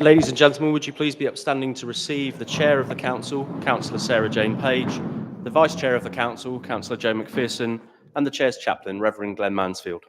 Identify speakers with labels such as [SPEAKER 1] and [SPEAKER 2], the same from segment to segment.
[SPEAKER 1] Ladies and gentlemen, would you please be upstanding to receive the Chair of the Council, Councillor Sarah Jane Page, the Vice Chair of the Council, Councillor Joe McPherson, and the Chair's Chaplain, Reverend Glenn Mansfield.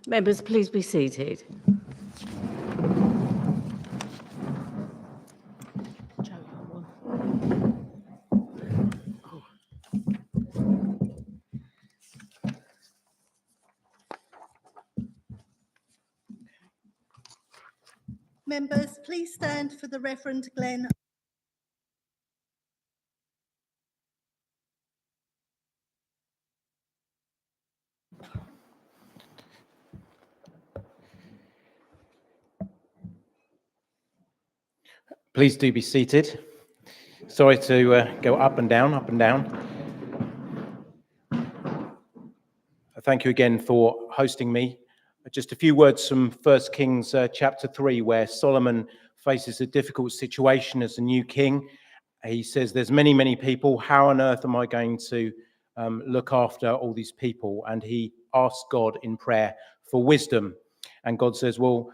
[SPEAKER 2] Members, please be seated.
[SPEAKER 3] Members, please stand for the Reverend Glenn.
[SPEAKER 4] Please do be seated. Sorry to go up and down, up and down. Thank you again for hosting me. Just a few words from 1 Kings chapter 3, where Solomon faces a difficult situation as a new king. He says, there's many, many people. How on earth am I going to look after all these people? And he asks God in prayer for wisdom. And God says, well,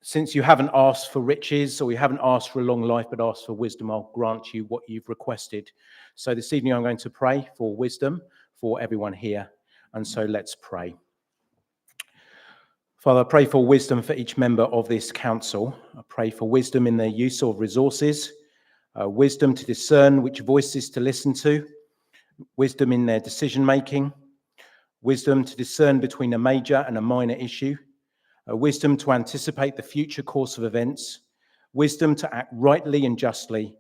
[SPEAKER 4] since you haven't asked for riches or you haven't asked for a long life, but asked for wisdom, I'll grant you what you've requested. So this evening, I'm going to pray for wisdom for everyone here. And so let's pray. Father, I pray for wisdom for each member of this council. I pray for wisdom in their use of resources, wisdom to discern which voices to listen to, wisdom in their decision-making, wisdom to discern between a major and a minor issue, wisdom to anticipate the future course of events, wisdom to act rightly and justly,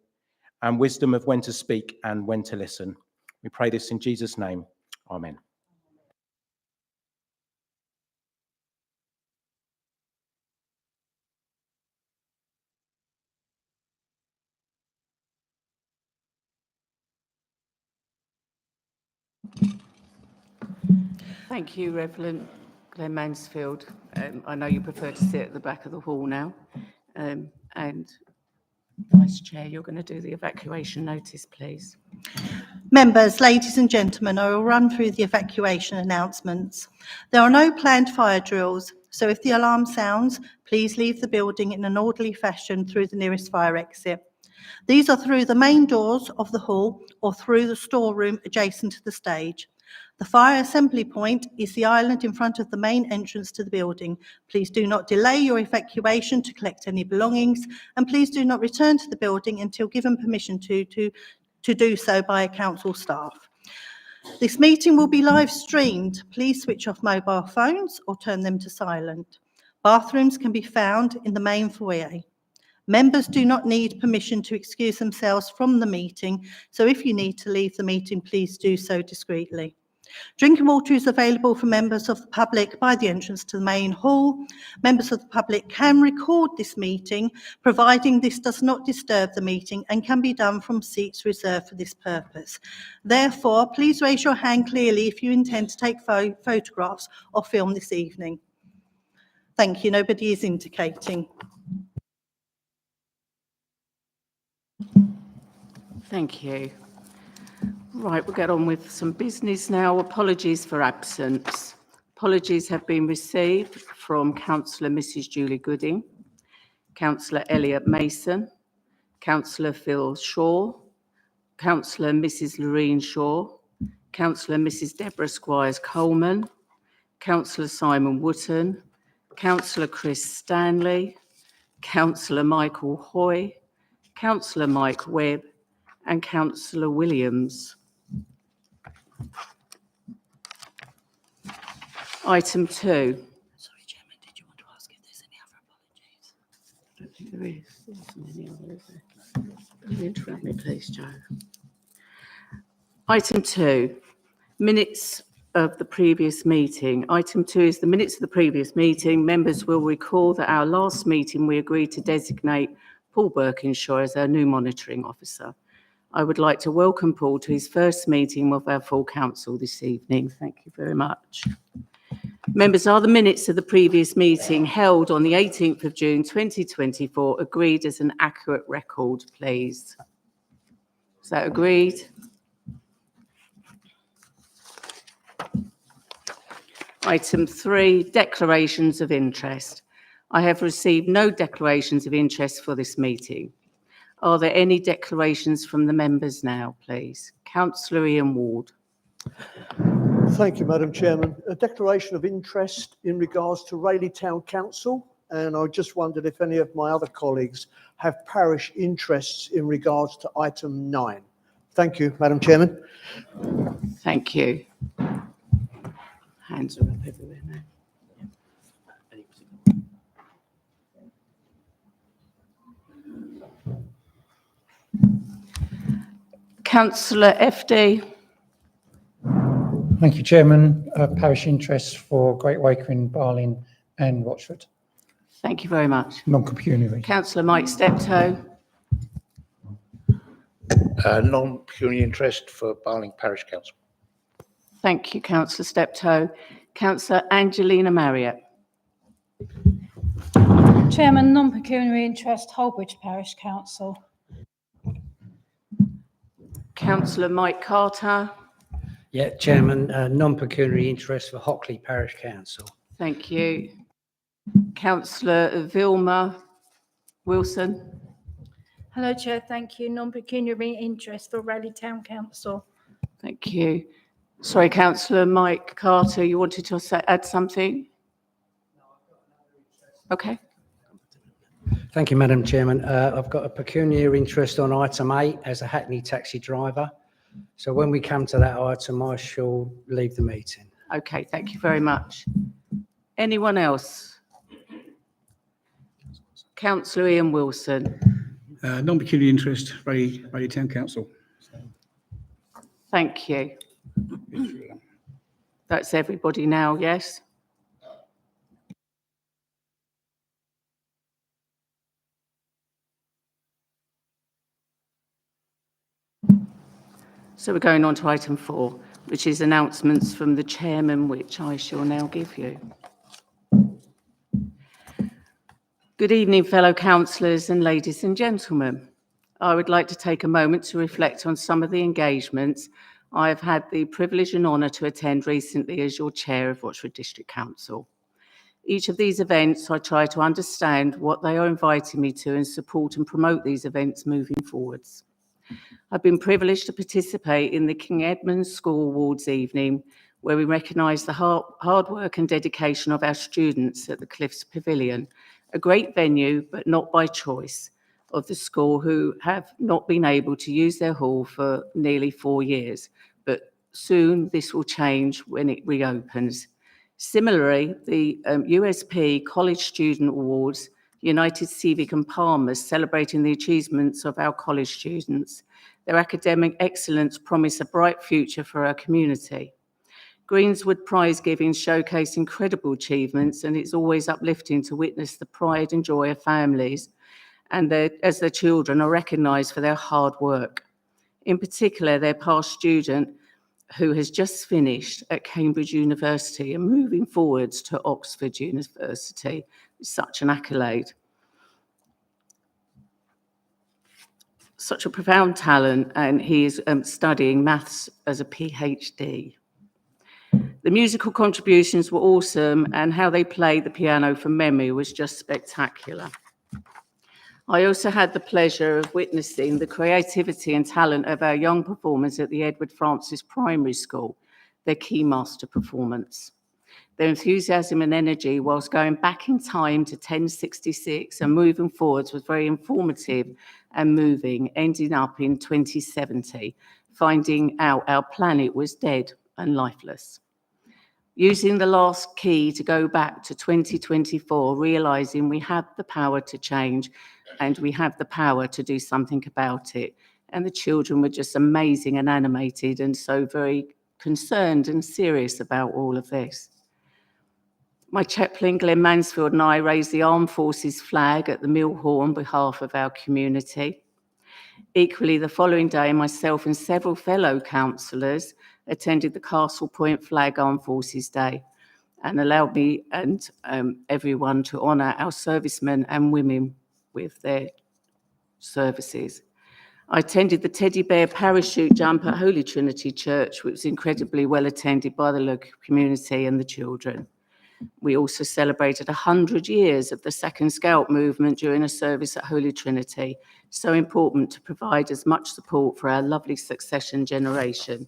[SPEAKER 4] and wisdom of when to speak and when to listen. We pray this in Jesus' name. Amen.
[SPEAKER 2] Thank you, Reverend Glenn Mansfield. I know you prefer to sit at the back of the hall now. And Vice Chair, you're going to do the evacuation notice, please.
[SPEAKER 3] Members, ladies and gentlemen, I will run through the evacuation announcements. There are no planned fire drills, so if the alarm sounds, please leave the building in an orderly fashion through the nearest fire exit. These are through the main doors of the hall or through the storeroom adjacent to the stage. The fire assembly point is the island in front of the main entrance to the building. Please do not delay your evacuation to collect any belongings, and please do not return to the building until given permission to do so by a council staff. This meeting will be live streamed. Please switch off mobile phones or turn them to silent. Bathrooms can be found in the main foyer. Members do not need permission to excuse themselves from the meeting, so if you need to leave the meeting, please do so discreetly. Drinking water is available for members of the public by the entrance to the main hall. Members of the public can record this meeting, providing this does not disturb the meeting and can be done from seats reserved for this purpose. Therefore, please raise your hand clearly if you intend to take photographs or film this evening. Thank you. Nobody is indicating.
[SPEAKER 2] Thank you. Right, we'll get on with some business now. Apologies for absence. Apologies have been received from Councillor Mrs. Julie Gooding, Councillor Elliot Mason, Councillor Phil Shaw, Councillor Mrs. Loreen Shaw, Councillor Mrs. Deborah Squires Coleman, Councillor Simon Wootton, Councillor Chris Stanley, Councillor Michael Hoy, Councillor Mike Webb, and Councillor Williams. Item 2.
[SPEAKER 3] Sorry, Chairman, did you want to ask if there's any other apologies?
[SPEAKER 2] I don't think there is. There isn't any other, is there? Can you interrupt me, please, Joe? Item 2. Minutes of the previous meeting. Item 2 is the minutes of the previous meeting. Members will recall that our last meeting we agreed to designate Paul Birkinshaw as our new monitoring officer. I would like to welcome Paul to his first meeting with our full council this evening. Thank you very much. Members, are the minutes of the previous meeting held on the 18th of June 2024 agreed as an accurate record, please? Is that agreed? Item 3, declarations of interest. I have received no declarations of interest for this meeting. Are there any declarations from the members now, please? Councillor Ian Ward.
[SPEAKER 5] Thank you, Madam Chairman. A declaration of interest in regards to Rayleigh Town Council, and I just wondered if any of my other colleagues have parish interests in regards to item 9. Thank you, Madam Chairman.
[SPEAKER 2] Thank you. Hands are up everywhere now. Councillor FD.
[SPEAKER 6] Thank you, Chairman. Parish interests for Great Wakering, Barling and Rochford.
[SPEAKER 2] Thank you very much.
[SPEAKER 6] Non-pecuniary.
[SPEAKER 2] Councillor Mike Steptoe.
[SPEAKER 7] Non-pecuniary interest for Barling Parish Council.
[SPEAKER 2] Thank you, Councillor Steptoe. Councillor Angelina Marriott.
[SPEAKER 8] Chairman, non-pecuniary interest, Holbridge Parish Council.
[SPEAKER 2] Councillor Mike Carter.
[SPEAKER 9] Yeah, Chairman, non-pecuniary interest for Hockley Parish Council.
[SPEAKER 2] Thank you. Councillor Vilma Wilson.
[SPEAKER 8] Hello, Chair. Thank you. Non-pecuniary interest for Rayleigh Town Council.
[SPEAKER 2] Thank you. Sorry, Councillor Mike Carter, you wanted to add something? Okay.
[SPEAKER 9] Thank you, Madam Chairman. I've got a pecuniary interest on item 8 as a Hackney taxi driver. So when we come to that item, I shall leave the meeting.
[SPEAKER 2] Okay, thank you very much. Anyone else? Councillor Ian Wilson.
[SPEAKER 10] Non-pecuniary interest, Rayleigh Town Council.
[SPEAKER 2] Thank you. That's everybody now, yes? So we're going on to item 4, which is announcements from the chairman, which I shall now give you. Good evening, fellow councillors and ladies and gentlemen. I would like to take a moment to reflect on some of the engagements I have had the privilege and honour to attend recently as your chair of Rochford District Council. Each of these events, I try to understand what they are inviting me to and support and promote these events moving forwards. I've been privileged to participate in the King Edmund's School Awards evening, where we recognise the hard work and dedication of our students at the Cliffs Pavilion, a great venue, but not by choice, of the school who have not been able to use their hall for nearly 4 years. But soon this will change when it reopens. Similarly, the USP College Student Awards, United Civic and Palmers, celebrating the achievements of our college students. Their academic excellence promise a bright future for our community. Greenswood Prize Giving showcase incredible achievements, and it's always uplifting to witness the pride and joy of families and as their children are recognised for their hard work. In particular, their past student who has just finished at Cambridge University and moving forwards to Oxford University. Such an accolade. Such a profound talent, and he is studying maths as a PhD. The musical contributions were awesome, and how they played the piano from memory was just spectacular. I also had the pleasure of witnessing the creativity and talent of our young performers at the Edward Francis Primary School, their key master performance. Their enthusiasm and energy whilst going back in time to 1066 and moving forwards was very informative and moving, ending up in 2070, finding out our planet was dead and lifeless. Using the last key to go back to 2024, realising we have the power to change and we have the power to do something about it. And the children were just amazing and animated and so very concerned and serious about all of this. My chaplain, Glenn Mansfield, and I raised the Armed Forces flag at the Mill Hall on behalf of our community. Equally, the following day, myself and several fellow councillors attended the Castle Point Flag Armed Forces Day and allowed me and everyone to honour our servicemen and women with their services. I attended the Teddy Bear parachute jump at Holy Trinity Church, which was incredibly well attended by the local community and the children. We also celebrated 100 years of the Second Scout movement during a service at Holy Trinity, so important to provide as much support for our lovely succession generation.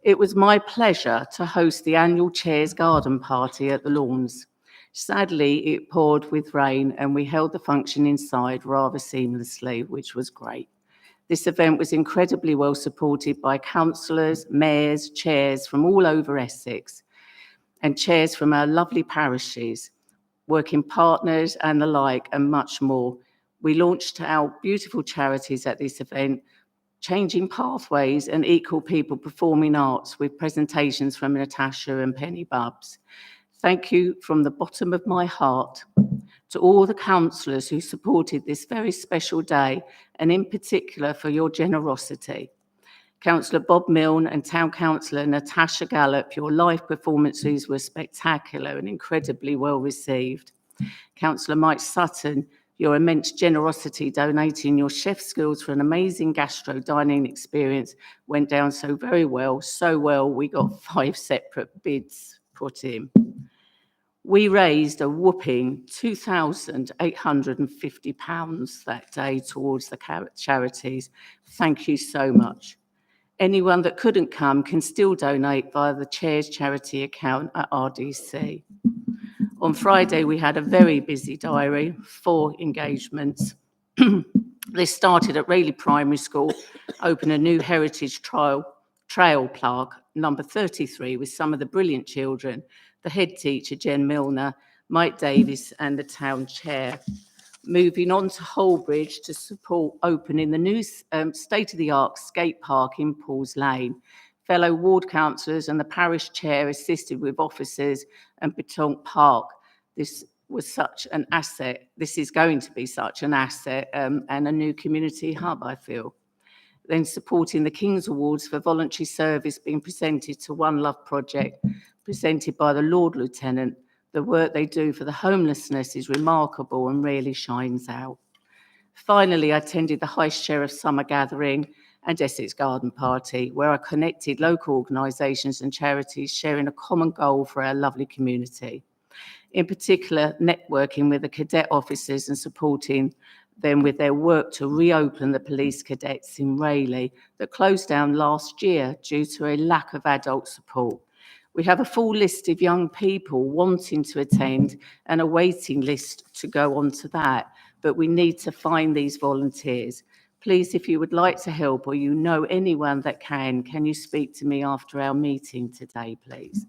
[SPEAKER 2] It was my pleasure to host the annual Chair's Garden Party at the Lawns. Sadly, it poured with rain and we held the function inside rather seamlessly, which was great. This event was incredibly well supported by councillors, mayors, chairs from all over Essex, and chairs from our lovely parishes, working partners and the like, and much more. We launched our beautiful charities at this event, Changing Pathways and Equal People Performing Arts, with presentations from Natasha and Penny Bubbs. Thank you from the bottom of my heart to all the councillors who supported this very special day, and in particular for your generosity. Councillor Bob Milne and Town Councillor Natasha Gallop, your live performances were spectacular and incredibly well received. Councillor Mike Sutton, your immense generosity donating your chef skills for an amazing gastro dining experience went down so very well, so well we got 5 separate bids put in. We raised a whopping £2,850 that day towards the charities. Thank you so much. Anyone that couldn't come can still donate via the Chair's charity account at RDC. On Friday, we had a very busy diary, 4 engagements. This started at Rayleigh Primary School, opened a new heritage trail plaque, number 33, with some of the brilliant children, the head teacher, Jen Milner, Mike Davis, and the town chair. Moving on to Holbridge to support opening the new state-of-the-art skate park in Paul's Lane. Fellow ward councillors and the parish chair assisted with officers and Betonk Park. This was such an asset. This is going to be such an asset and a new community hub, I feel. Then supporting the King's Awards for voluntary service being presented to One Love Project, presented by the Lord Lieutenant. The work they do for the homelessness is remarkable and really shines out. Finally, I attended the High Sheriff Summer Gathering and Essex Garden Party, where I connected local organisations and charities sharing a common goal for our lovely community. In particular, networking with the cadet officers and supporting them with their work to reopen the police cadets in Rayleigh that closed down last year due to a lack of adult support. We have a full list of young people wanting to attend and a waiting list to go on to that, but we need to find these volunteers. Please, if you would like to help or you know anyone that can you speak to me after our meeting today, please?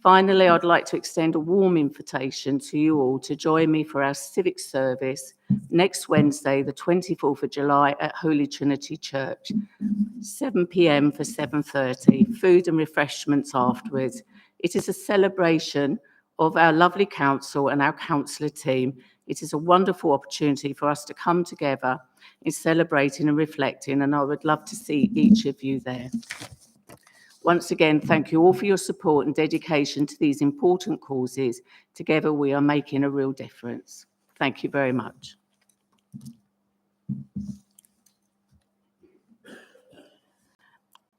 [SPEAKER 2] Finally, I'd like to extend a warm invitation to you all to join me for our civic service next Wednesday, the 24th of July at Holy Trinity Church, 7 p.m. for 7:30, food and refreshments afterwards. It is a celebration of our lovely council and our councillor team. It is a wonderful opportunity for us to come together in celebrating and reflecting, and I would love to see each of you there. Once again, thank you all for your support and dedication to these important causes. Together, we are making a real difference. Thank you very much.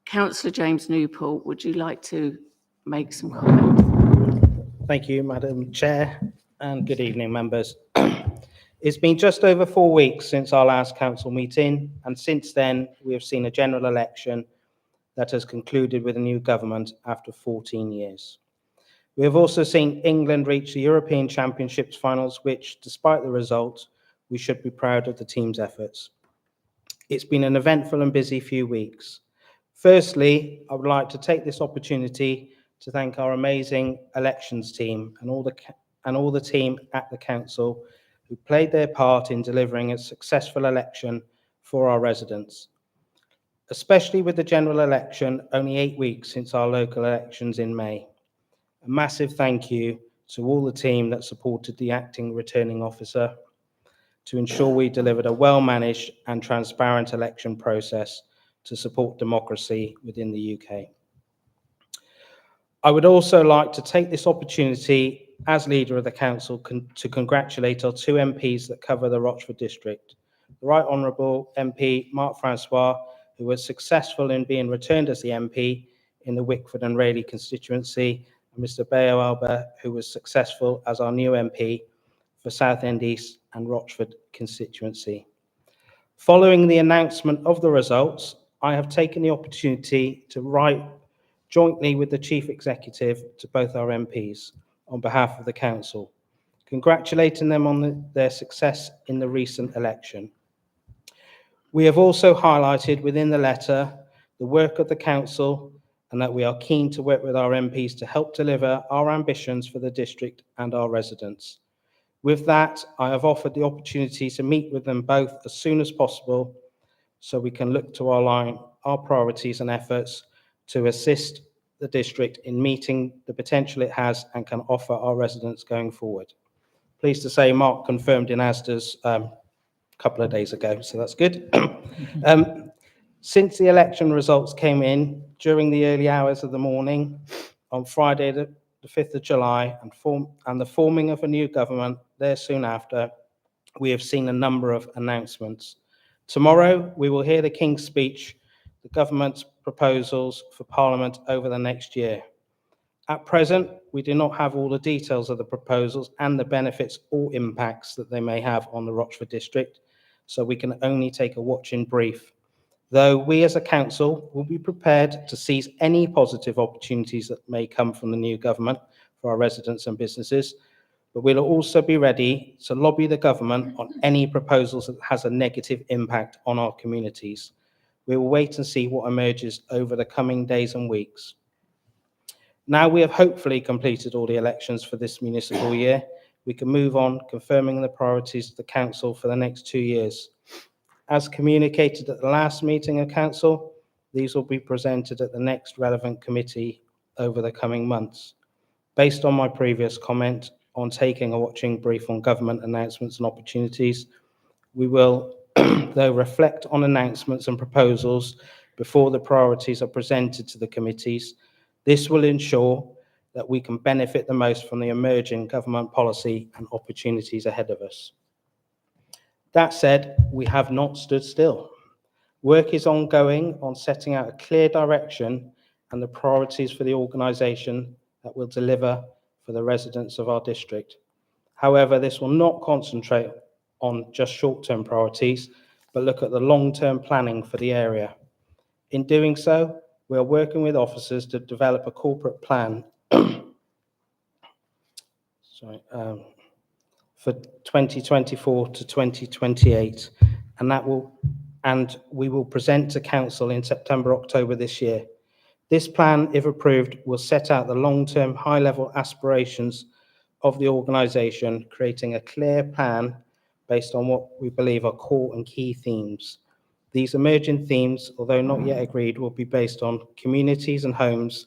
[SPEAKER 2] Councillor James Newport, would you like to make some comments?
[SPEAKER 11] Thank you, Madam Chair, and good evening, members. It's been just over 4 weeks since our last council meeting, and since then, we have seen a general election that has concluded with a new government after 14 years. We have also seen England reach the European Championships finals, which, despite the result, we should be proud of the team's efforts. It's been an eventful and busy few weeks. Firstly, I would like to take this opportunity to thank our amazing elections team and all the team at the council who played their part in delivering a successful election for our residents. especially with the general election only 8 weeks since our local elections in May. A massive thank you to all the team that supported the acting returning officer to ensure we delivered a well-managed and transparent election process to support democracy within the UK. I would also like to take this opportunity as leader of the council to congratulate our 2 MPs that cover the Rochford district. The Right Honourable MP Mark Francois, who was successful in being returned as the MP in the Wickford and Rayleigh constituency, and Mr Bayo Alba, who was successful as our new MP for Southend East and Rochford constituency. Following the announcement of the results, I have taken the opportunity to write jointly with the Chief Executive to both our MPs on behalf of the Council, congratulating them on their success in the recent election. We have also highlighted within the letter the work of the Council and that we are keen to work with our MPs to help deliver our ambitions for the district and our residents. With that, I have offered the opportunity to meet with them both as soon as possible so we can look to align our priorities and efforts to assist the district in meeting the potential it has and can offer our residents going forward. Pleased to say Mark confirmed in Asda's a couple of days ago, so that's good. Since the election results came in during the early hours of the morning on Friday the 5th of July and the forming of a new government there soon after, we have seen a number of announcements. Tomorrow, we will hear the King's speech, the government's proposals for Parliament over the next year. At present, we do not have all the details of the proposals and the benefits or impacts that they may have on the Rochford district, so we can only take a watching brief. Though we as a council will be prepared to seize any positive opportunities that may come from the new government for our residents and businesses, but we'll also be ready to lobby the government on any proposals that has a negative impact on our communities. We will wait and see what emerges over the coming days and weeks. Now we have hopefully completed all the elections for this municipal year, we can move on confirming the priorities of the council for the next 2 years. As communicated at the last meeting of council, these will be presented at the next relevant committee over the coming months. Based on my previous comment on taking a watching brief on government announcements and opportunities, we will, though, reflect on announcements and proposals before the priorities are presented to the committees. This will ensure that we can benefit the most from the emerging government policy and opportunities ahead of us. That said, we have not stood still. Work is ongoing on setting out a clear direction and the priorities for the organisation that will deliver for the residents of our district. However, this will not concentrate on just short-term priorities, but look at the long-term planning for the area. In doing so, we are working with officers to develop a corporate plan for 2024 to 2028, and we will present to council in September, October this year. This plan, if approved, will set out the long-term high-level aspirations of the organisation, creating a clear plan based on what we believe are core and key themes. These emerging themes, although not yet agreed, will be based on communities and homes,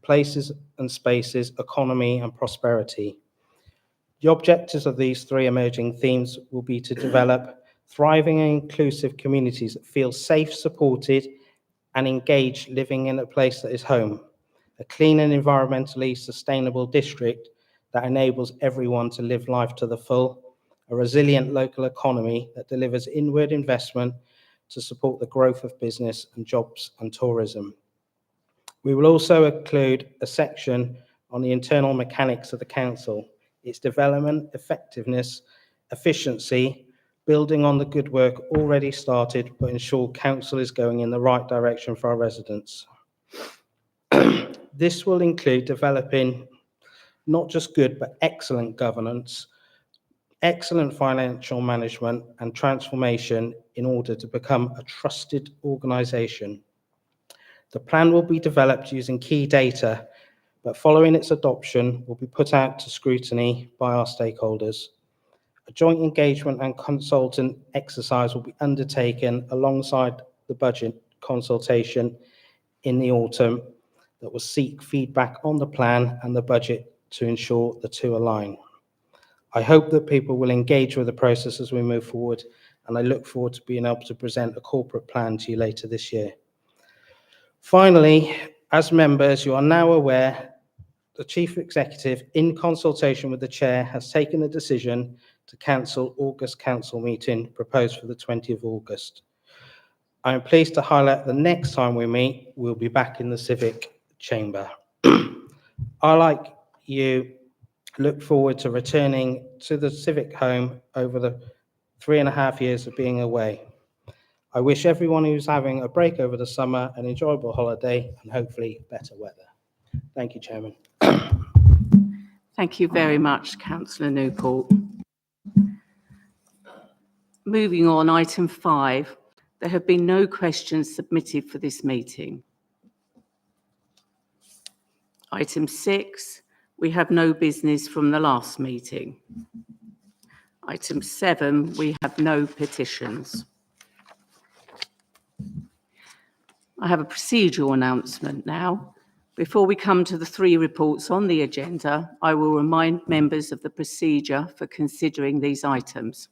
[SPEAKER 11] places and spaces, economy and prosperity. The objectives of these 3 emerging themes will be to develop thriving and inclusive communities that feel safe, supported and engaged living in a place that is home, a clean and environmentally sustainable district that enables everyone to live life to the full, a resilient local economy that delivers inward investment to support the growth of business and jobs and tourism. We will also include a section on the internal mechanics of the council, its development, effectiveness, efficiency, building on the good work already started, but ensure council is going in the right direction for our residents. This will include developing not just good, but excellent governance, excellent financial management and transformation in order to become a trusted organisation. The plan will be developed using key data, but following its adoption will be put out to scrutiny by our stakeholders. A joint engagement and consultant exercise will be undertaken alongside the budget consultation in the autumn that will seek feedback on the plan and the budget to ensure the two align. I hope that people will engage with the process as we move forward, and I look forward to being able to present a corporate plan to you later this year. Finally, as members, you are now aware the Chief Executive, in consultation with the Chair, has taken the decision to cancel August Council meeting proposed for the 20th of August. I am pleased to highlight the next time we meet, we'll be back in the Civic Chamber. I, like you, look forward to returning to the Civic home over the 3.5 years of being away. I wish everyone who's having a break over the summer an enjoyable holiday and hopefully better weather. Thank you, Chairman.
[SPEAKER 2] Thank you very much, Councillor Newport. Moving on, item 5. There have been no questions submitted for this meeting. Item 6. We have no business from the last meeting. Item 7. We have no petitions. I have a procedural announcement now. Before we come to the 3 reports on the agenda, I will remind members of the procedure for considering these items.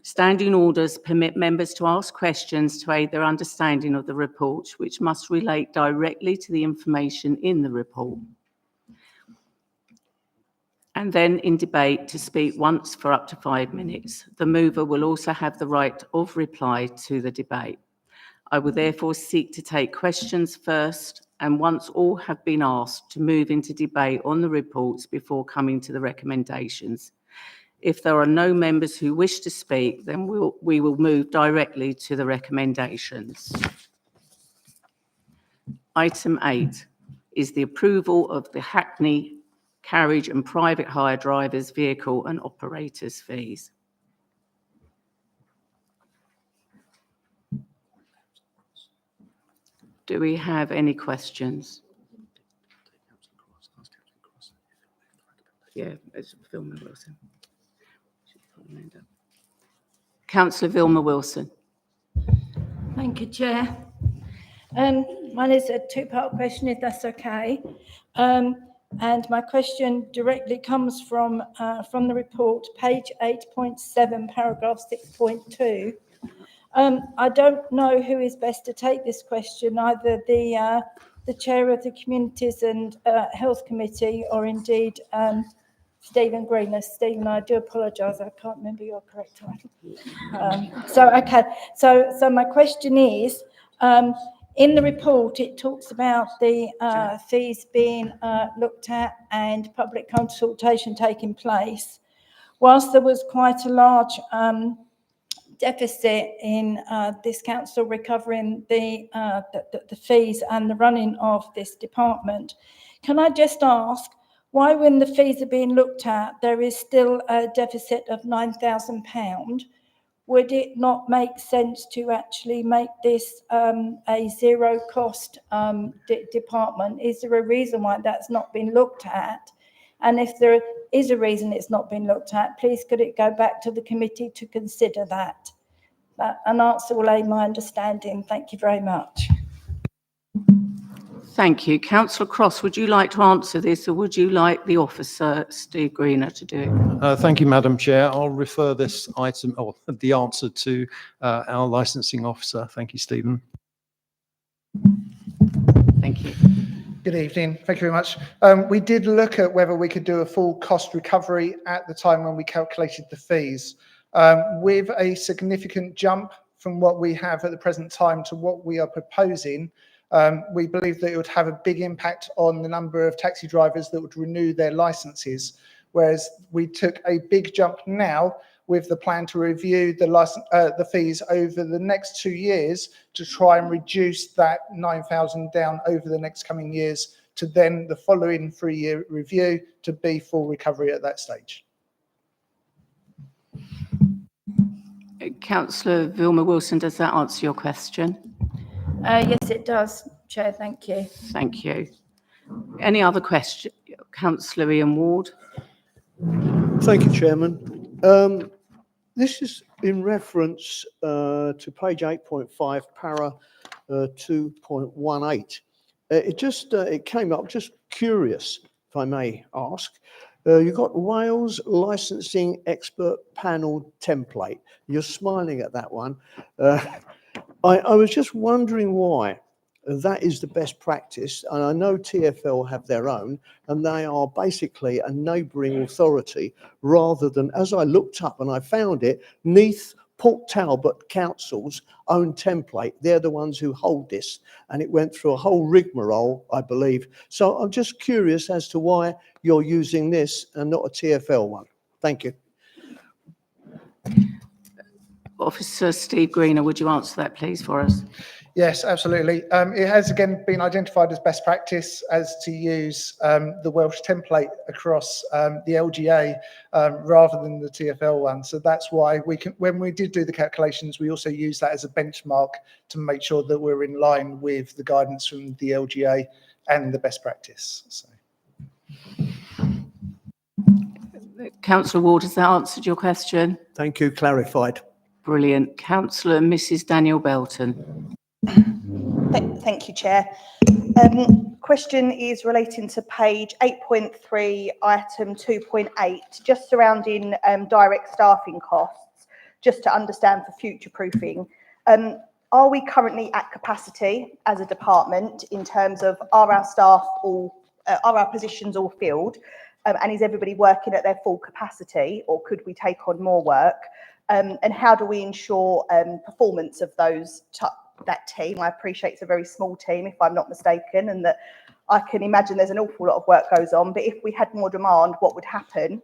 [SPEAKER 2] Standing orders permit members to ask questions to aid their understanding of the report, which must relate directly to the information in the report. And then in debate to speak once for up to 5 minutes. The mover will also have the right of reply to the debate. I will therefore seek to take questions first, and once all have been asked, to move into debate on the reports before coming to the recommendations. If there are no members who wish to speak, then we will move directly to the recommendations. Item 8 is the approval of the Hackney carriage and private hire drivers, vehicle and operators fees. Do we have any questions? Yeah, it's Vilma Wilson. Councillor Vilma Wilson.
[SPEAKER 8] Thank you, Chair. Mine is a 2-part question, if that's okay. And my question directly comes from the report, page 8.7, paragraph 6.2. I don't know who is best to take this question, either the chair of the Communities and Health Committee or indeed Stephen Green. Stephen, I do apologise, I can't remember your correct title. So my question is, in the report, it talks about the fees being looked at and public consultation taking place. Whilst there was quite a large deficit in this council recovering the fees and the running of this department, can I just ask why, when the fees are being looked at, there is still a deficit of £9,000? Would it not make sense to actually make this a zero cost department? Is there a reason why that's not been looked at? And if there is a reason it's not been looked at, please could it go back to the committee to consider that? An answer will aid my understanding. Thank you very much.
[SPEAKER 2] Thank you. Councillor Cross, would you like to answer this, or would you like the officer, Steve Greener, to do it?
[SPEAKER 12] Thank you, Madam Chair. I'll refer this item, or the answer, to our licensing officer. Thank you, Stephen.
[SPEAKER 2] Thank you.
[SPEAKER 13] Good evening. Thank you very much. We did look at whether we could do a full cost recovery at the time when we calculated the fees. With a significant jump from what we have at the present time to what we are proposing, we believe that it would have a big impact on the number of taxi drivers that would renew their licenses. Whereas we took a big jump now with the plan to review the fees over the next 2 years to try and reduce that 9,000 down over the next coming years, to then the following 3-year review to be full recovery at that stage.
[SPEAKER 2] Councillor Vilma Wilson, does that answer your question?
[SPEAKER 8] Yes, it does, Chair. Thank you.
[SPEAKER 2] Thank you. Any other question? Councillor Ian Ward.
[SPEAKER 5] Thank you, Chairman. This is in reference to page 8.5, para 2.18. It came up, just curious, if I may ask. You've got Wales Licensing Expert Panel Template. You're smiling at that one. I was just wondering why that is the best practice. And I know TfL have their own, and they are basically a neighbouring authority rather than, as I looked up and I found it, Neath, Port Talbot Council's own template. They're the ones who hold this, and it went through a whole rigmarole, I believe. So I'm just curious as to why you're using this and not a TfL one. Thank you.
[SPEAKER 2] Officer Steve Greener, would you answer that, please, for us?
[SPEAKER 13] Yes, absolutely. It has again been identified as best practice as to use the Welsh template across the LGA rather than the TfL one. So that's why when we did do the calculations, we also use that as a benchmark to make sure that we're in line with the guidance from the LGA and the best practice. So.
[SPEAKER 2] Councillor Ward, has that answered your question?
[SPEAKER 5] Thank you, clarified.
[SPEAKER 2] Brilliant. Councillor Mrs. Daniel Belton.
[SPEAKER 14] Thank you, Chair. Question is relating to page 8.3, item 2.8, just surrounding direct staffing costs, just to understand for future proofing. Are we currently at capacity as a department in terms of are our staff all, are our positions all filled? And is everybody working at their full capacity, or could we take on more work? And how do we ensure performance of that team? I appreciate it's a very small team, if I'm not mistaken, and that I can imagine there's an awful lot of work goes on, but if we had more demand, what would happen?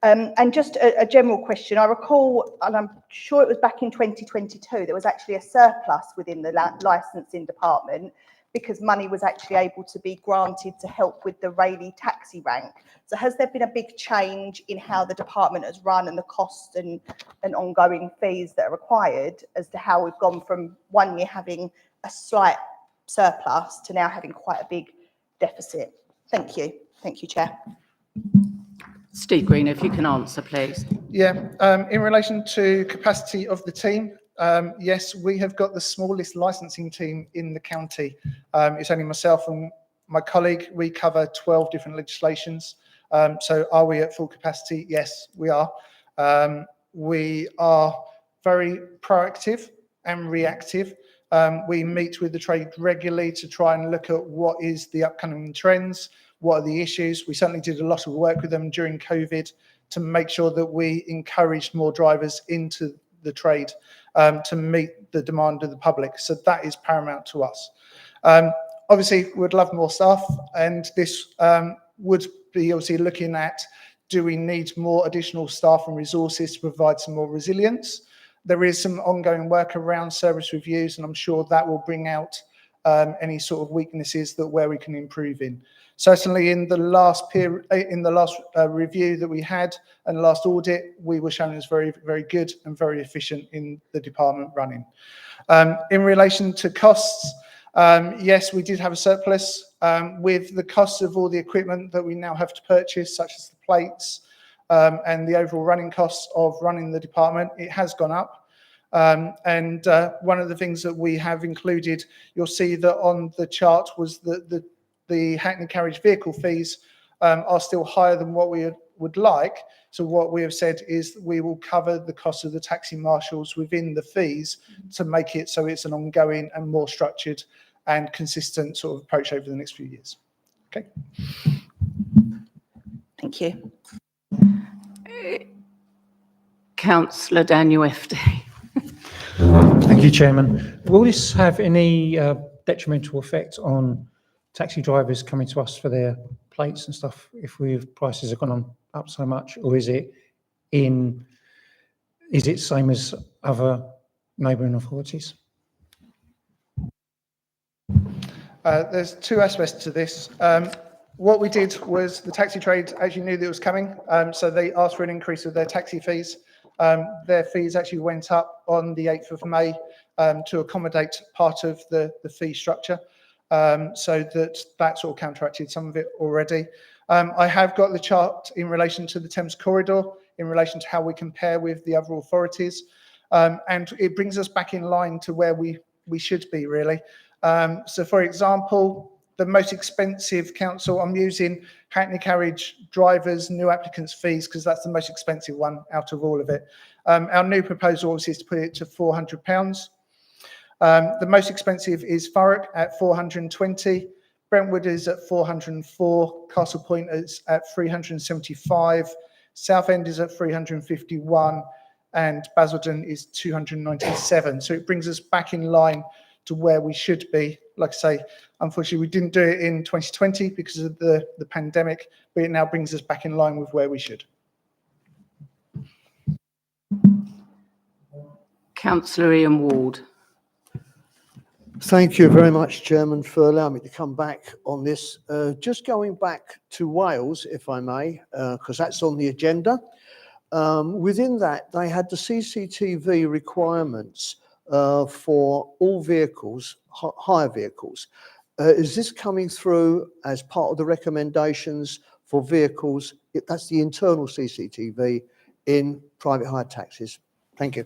[SPEAKER 14] And just a general question, I recall, and I'm sure it was back in 2022, there was actually a surplus within the licensing department because money was actually able to be granted to help with the Rayleigh taxi rank. So has there been a big change in how the department has run and the cost and ongoing fees that are required as to how we've gone from 1 year having a slight surplus to now having quite a big deficit? Thank you. Thank you, Chair.
[SPEAKER 2] Steve Green, if you can answer, please.
[SPEAKER 13] Yeah, in relation to capacity of the team, yes, we have got the smallest licensing team in the county. It's only myself and my colleague. We cover 12 different legislations. So are we at full capacity? Yes, we are. We are very proactive and reactive. We meet with the trade regularly to try and look at what is the upcoming trends, what are the issues. We certainly did a lot of work with them during COVID to make sure that we encouraged more drivers into the trade to meet the demand of the public. So that is paramount to us. Obviously, we'd love more staff, and this would be obviously looking at, do we need more additional staff and resources to provide some more resilience? There is some ongoing work around service reviews, and I'm sure that will bring out any sort of weaknesses that where we can improve in. Certainly in the last review that we had and last audit, we were shown as very, very good and very efficient in the department running. In relation to costs, yes, we did have a surplus with the costs of all the equipment that we now have to purchase, such as the plates and the overall running costs of running the department. It has gone up. And one of the things that we have included, you'll see that on the chart was that the Hackney carriage vehicle fees are still higher than what we would like. So what we have said is that we will cover the cost of the taxi marshals within the fees to make it so it's an ongoing and more structured and consistent sort of approach over the next few years. Okay.
[SPEAKER 14] Thank you.
[SPEAKER 2] Councillor Daniel FD.
[SPEAKER 6] Thank you, Chairman. Will this have any detrimental effect on taxi drivers coming to us for their plates and stuff if prices have gone up so much, or is it same as other neighbouring authorities?
[SPEAKER 13] There's two aspects to this. What we did was the taxi trade actually knew that it was coming, so they asked for an increase of their taxi fees. Their fees actually went up on the 8th of May to accommodate part of the fee structure, so that sort of counteracted some of it already. I have got the chart in relation to the Thames corridor, in relation to how we compare with the other authorities, and it brings us back in line to where we we should be really. So for example, the most expensive council I'm using, Hackney Carriage drivers, new applicants fees, because that's the most expensive one out of all of it. Our new proposal is to put it to £400. The most expensive is Thurrock at 420. Brentwood is at 404. Castle Point is at 375. Southend is at 351. And Basildon is 297. So it brings us back in line to where we should be. Like I say, unfortunately, we didn't do it in 2020 because of the pandemic, but it now brings us back in line with where we should.
[SPEAKER 2] Councillor Ian Ward.
[SPEAKER 5] Thank you very much, Chairman, for allowing me to come back on this. Just going back to Wales, if I may, because that's on the agenda. Within that, they had the CCTV requirements for all vehicles, hire vehicles. Is this coming through as part of the recommendations for vehicles? That's the internal CCTV in private hire taxis. Thank you.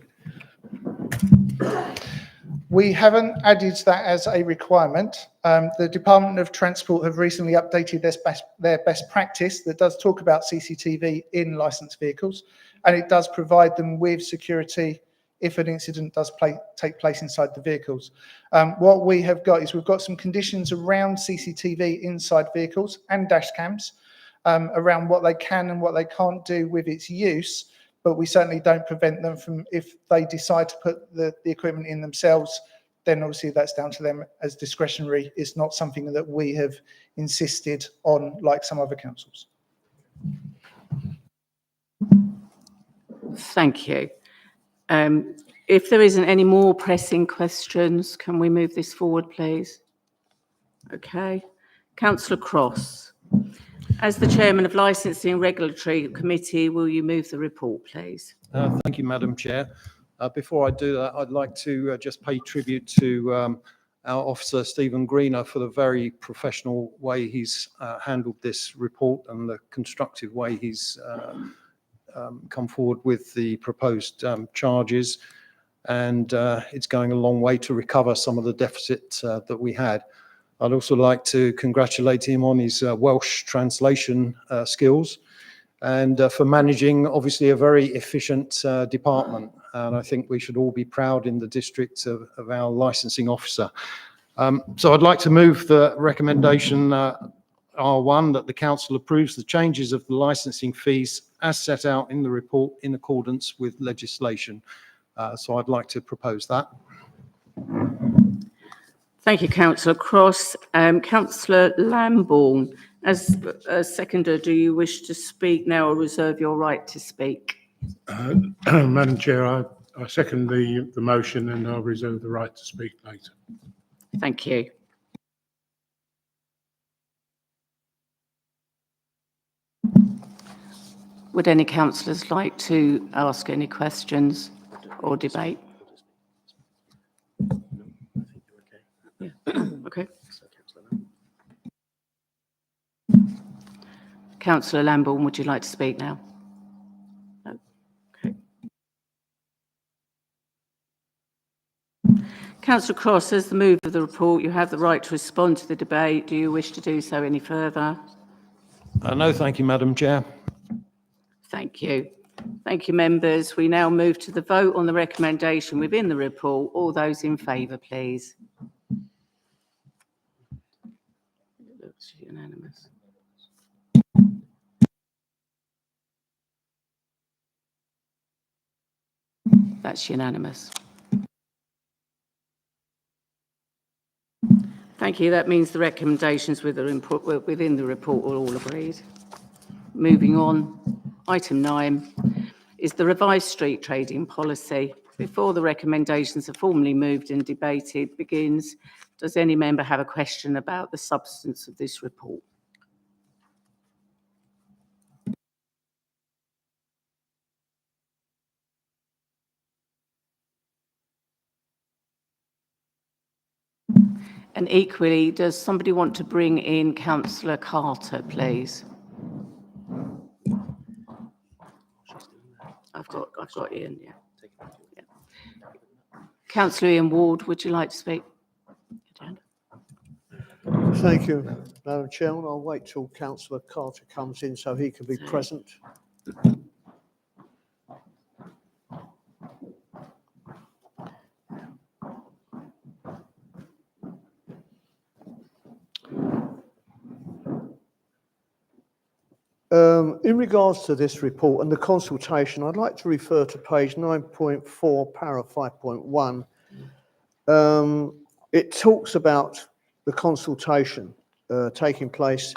[SPEAKER 13] We haven't added that as a requirement. The Department of Transport have recently updated their best practice that does talk about CCTV in licensed vehicles, and it does provide them with security if an incident does take place inside the vehicles. What we have got is we've got some conditions around CCTV inside vehicles and dash cams around what they can and what they can't do with its use, but we certainly don't prevent them from, if they decide to put the equipment in themselves, then obviously that's down to them as discretionary. It's not something that we have insisted on like some other councils.
[SPEAKER 2] Thank you. If there isn't any more pressing questions, can we move this forward, please? Okay. Councillor Cross. As the Chairman of Licensing and Regulatory Committee, will you move the report, please?
[SPEAKER 12] Thank you, Madam Chair. Before I do that, I'd like to just pay tribute to our officer, Stephen Greener, for the very professional way he's handled this report and the constructive way he's come forward with the proposed charges. And it's going a long way to recover some of the deficit that we had. I'd also like to congratulate him on his Welsh translation skills and for managing, obviously, a very efficient department. And I think we should all be proud in the district of our licensing officer. So I'd like to move the recommendation R1 that the council approves the changes of the licensing fees as set out in the report in accordance with legislation. So I'd like to propose that.
[SPEAKER 2] Thank you, Councillor Cross. Councillor Lambourne, as a seconder, do you wish to speak now or reserve your right to speak?
[SPEAKER 15] Madam Chair, I second the motion and I'll reserve the right to speak later.
[SPEAKER 2] Thank you. Would any councillors like to ask any questions or debate? Yeah. Okay. Councillor Lambourne, would you like to speak now? No. Okay. Councillor Cross, as the mover of the report, you have the right to respond to the debate. Do you wish to do so any further?
[SPEAKER 12] No, thank you, Madam Chair.
[SPEAKER 2] Thank you. Thank you, members. We now move to the vote on the recommendation within the report. All those in favour, please. It looks unanimous. That's unanimous. Thank you. That means the recommendations within the report are all agreed. Moving on, item 9 is the revised street trading policy. Before the recommendations are formally moved and debated begins, does any member have a question about the substance of this report? And equally, does somebody want to bring in Councillor Carter, please? I've got Ian, yeah. Councillor Ian Ward, would you like to speak?
[SPEAKER 5] Thank you, Madam Chairman. I'll wait till Councillor Carter comes in so he can be present. In regards to this report and the consultation, I'd like to refer to page 9.4, para 5.1. It talks about the consultation taking place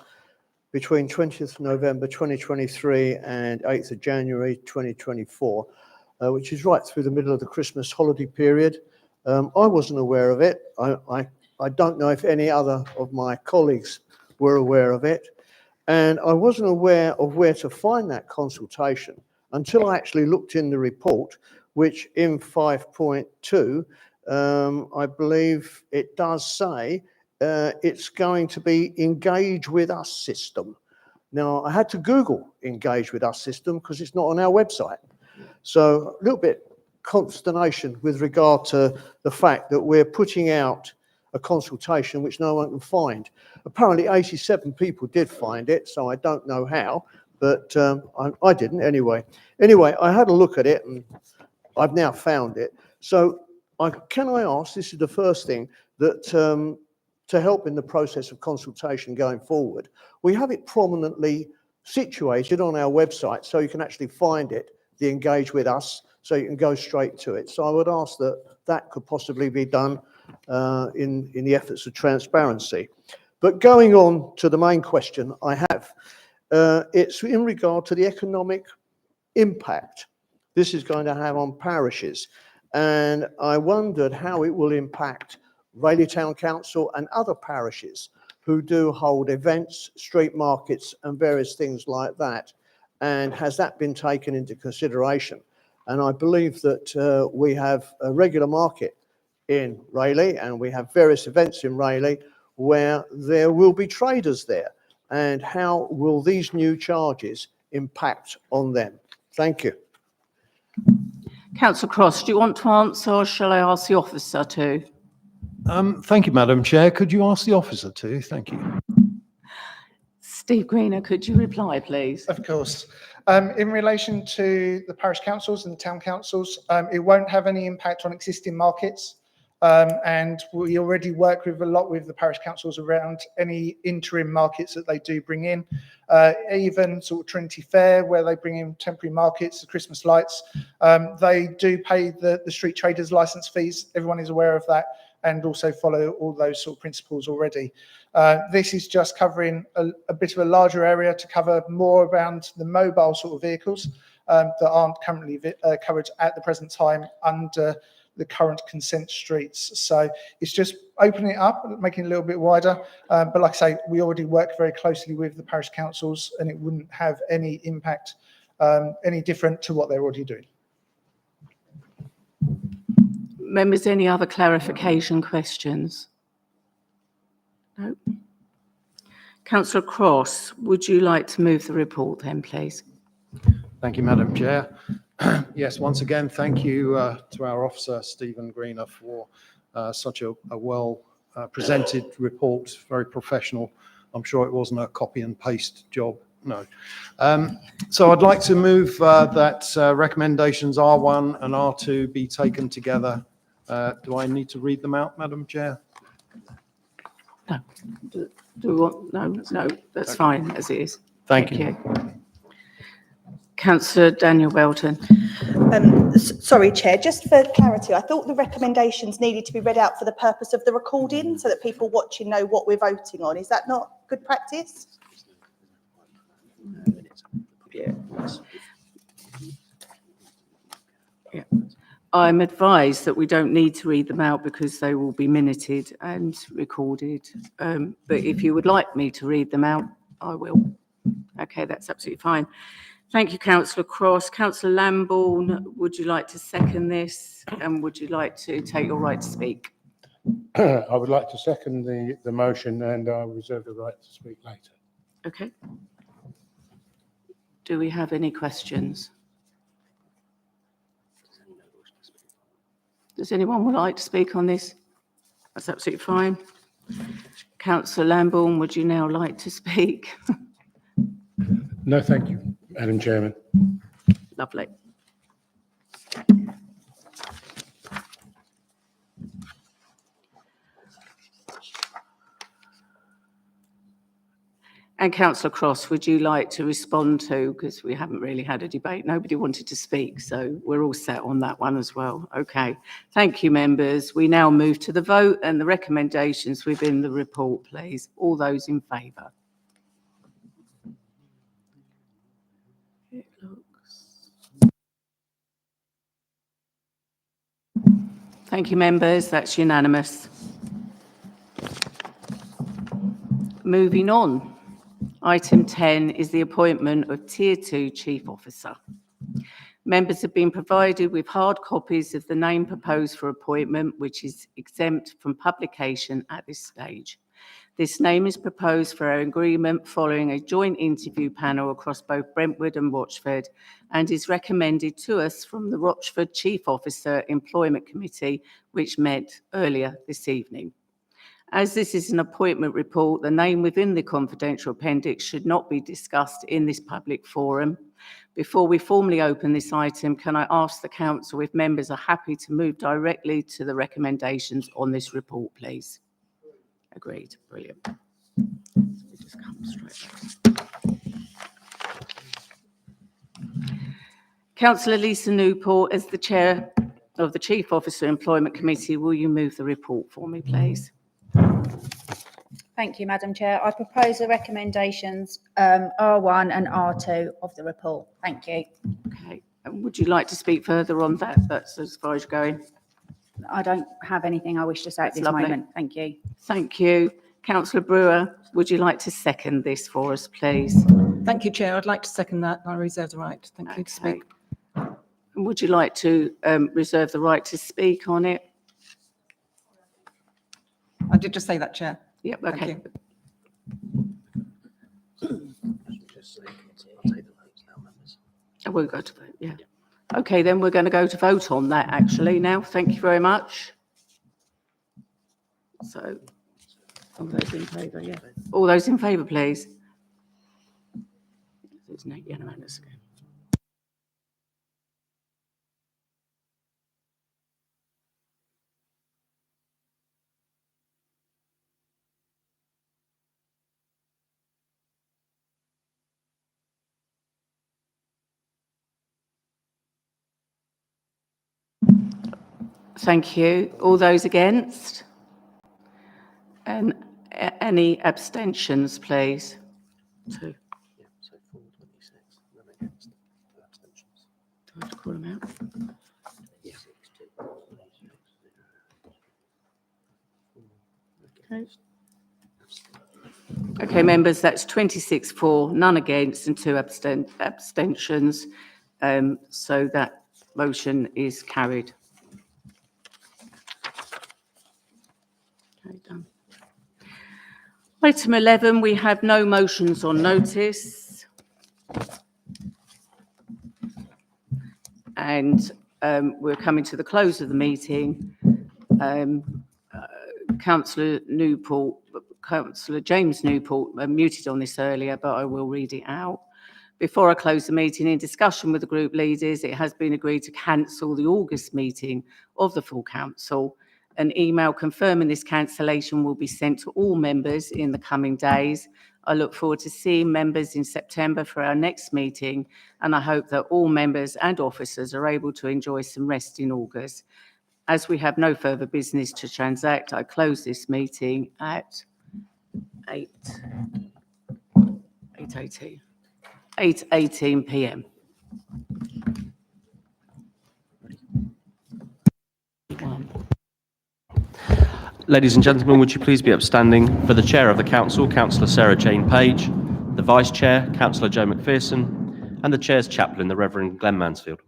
[SPEAKER 5] between 20th November 2023 and 8th of January 2024, which is right through the middle of the Christmas holiday period. I wasn't aware of it. I don't know if any other of my colleagues were aware of it. And I wasn't aware of where to find that consultation until I actually looked in the report, which in 5.2, I believe it does say it's going to be Engage With Us system. Now, I had to Google Engage With Us system because it's not on our website. So a little bit consternation with regard to the fact that we're putting out a consultation which no one can find. Apparently 87 people did find it, so I don't know how, but I didn't anyway. Anyway, I had a look at it and I've now found it. So can I ask, this is the first thing, that to help in the process of consultation going forward, we have it prominently situated on our website so you can actually find it, the Engage With Us, so you can go straight to it. So I would ask that that could possibly be done in the efforts of transparency. But going on to the main question I have, it's in regard to the economic impact this is going to have on parishes. And I wondered how it will impact Rayleigh Town Council and other parishes who do hold events, street markets and various things like that. And has that been taken into consideration? And I believe that we have a regular market in Rayleigh and we have various events in Rayleigh where there will be traders there. And how will these new charges impact on them? Thank you.
[SPEAKER 2] Councillor Cross, do you want to answer or shall I ask the officer to?
[SPEAKER 12] Thank you, Madam Chair. Could you ask the officer to? Thank you.
[SPEAKER 2] Steve Greener, could you reply, please?
[SPEAKER 13] Of course. In relation to the parish councils and town councils, it won't have any impact on existing markets. And we already work with a lot with the parish councils around any interim markets that they do bring in. Even sort of Trinity Fair, where they bring in temporary markets, the Christmas lights, they do pay the street traders license fees. Everyone is aware of that and also follow all those sort of principles already. This is just covering a bit of a larger area to cover more around the mobile sort of vehicles that aren't currently covered at the present time under the current consent streets. So it's just opening it up, making it a little bit wider. But like I say, we already work very closely with the parish councils and it wouldn't have any impact, any different to what they're already doing.
[SPEAKER 2] Members, any other clarification questions? No. Councillor Cross, would you like to move the report then, please?
[SPEAKER 12] Thank you, Madam Chair. Yes, once again, thank you to our officer, Stephen Greener, for such a well presented report, very professional. I'm sure it wasn't a copy and paste job, no. So I'd like to move that recommendations R1 and R2 be taken together. Do I need to read them out, Madam Chair?
[SPEAKER 2] No. Do we want, no, that's fine as it is.
[SPEAKER 12] Thank you.
[SPEAKER 2] Councillor Daniel Belton.
[SPEAKER 14] Sorry, Chair, just for clarity, I thought the recommendations needed to be read out for the purpose of the recording so that people watching know what we're voting on. Is that not good practice?
[SPEAKER 2] Yeah. Yeah. I'm advised that we don't need to read them out because they will be minuted and recorded. But if you would like me to read them out, I will. Okay, that's absolutely fine. Thank you, Councillor Cross. Councillor Lambourne, would you like to second this? And would you like to take your right to speak?
[SPEAKER 15] I would like to second the motion and I reserve the right to speak later.
[SPEAKER 2] Okay. Do we have any questions? Does anyone would like to speak on this? That's absolutely fine. Councillor Lambourne, would you now like to speak?
[SPEAKER 15] No, thank you, Madam Chairman.
[SPEAKER 2] Lovely. And Councillor Cross, would you like to respond to, because we haven't really had a debate, nobody wanted to speak, so we're all set on that one as well. Okay, thank you, members. We now move to the vote and the recommendations within the report, please. All those in favour? Thank you, members. That's unanimous. Moving on. Item 10 is the appointment of Tier 2 Chief Officer. Members have been provided with hard copies of the name proposed for appointment, which is exempt from publication at this stage. This name is proposed for our agreement following a joint interview panel across both Brentwood and Rochford, and is recommended to us from the Rochford Chief Officer Employment Committee, which met earlier this evening. As this is an appointment report, the name within the confidential appendix should not be discussed in this public forum. Before we formally open this item, can I ask the council if members are happy to move directly to the recommendations on this report, please? Agreed. Brilliant. So we just come straight back. Councillor Lisa Newport, as the Chair of the Chief Officer Employment Committee, will you move the report for me, please?
[SPEAKER 16] Thank you, Madam Chair. I propose the recommendations R1 and R2 of the report. Thank you.
[SPEAKER 2] Okay. And would you like to speak further on that? That's as far as you're going.
[SPEAKER 16] I don't have anything I wish to say at this
[SPEAKER 2] Lovely.
[SPEAKER 16] moment. Thank you.
[SPEAKER 2] Thank you. Councillor Brewer, would you like to second this for us, please?
[SPEAKER 17] Thank you, Chair. I'd like to second that. I reserve the right. Thank you to speak.
[SPEAKER 2] And would you like to reserve the right to speak on it?
[SPEAKER 17] I did just say that, Chair.
[SPEAKER 2] Yep,
[SPEAKER 17] Thank
[SPEAKER 2] okay. I will go to vote, yeah. Okay, then we're going to go to vote on that actually now. Thank you very much. So, all those in favour, yeah. All those in favour, please. There's no unanimous again. Thank you. All those against? And any abstentions, please? Two. Do I have to call them out? Okay. Okay, members, that's 26 for, none against and two abstentions. So that motion is carried. Okay, done. Item 11, we have no motions on notice. And we're coming to the close of the meeting. Councillor Newport, Councillor James Newport muted on this earlier, but I will read it out. Before I close the meeting, in discussion with the group leaders, it has been agreed to cancel the August meeting of the full council. An email confirming this cancellation will be sent to all members in the coming days. I look forward to seeing members in September for our next meeting, and I hope that all members and officers are able to enjoy some rest in August. As we have no further business to transact, I close this meeting at 8:18 p.m.
[SPEAKER 1] Ladies and gentlemen, would you please be upstanding for the Chair of the Council, Councillor Sarah Jane Page, the Vice Chair, Councillor Joe McPherson, and the Chair's Chaplain, the Reverend Glenn Mansfield.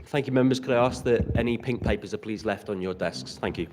[SPEAKER 1] Thank you, members. Could I ask that any pink papers are please left on your desks? Thank you.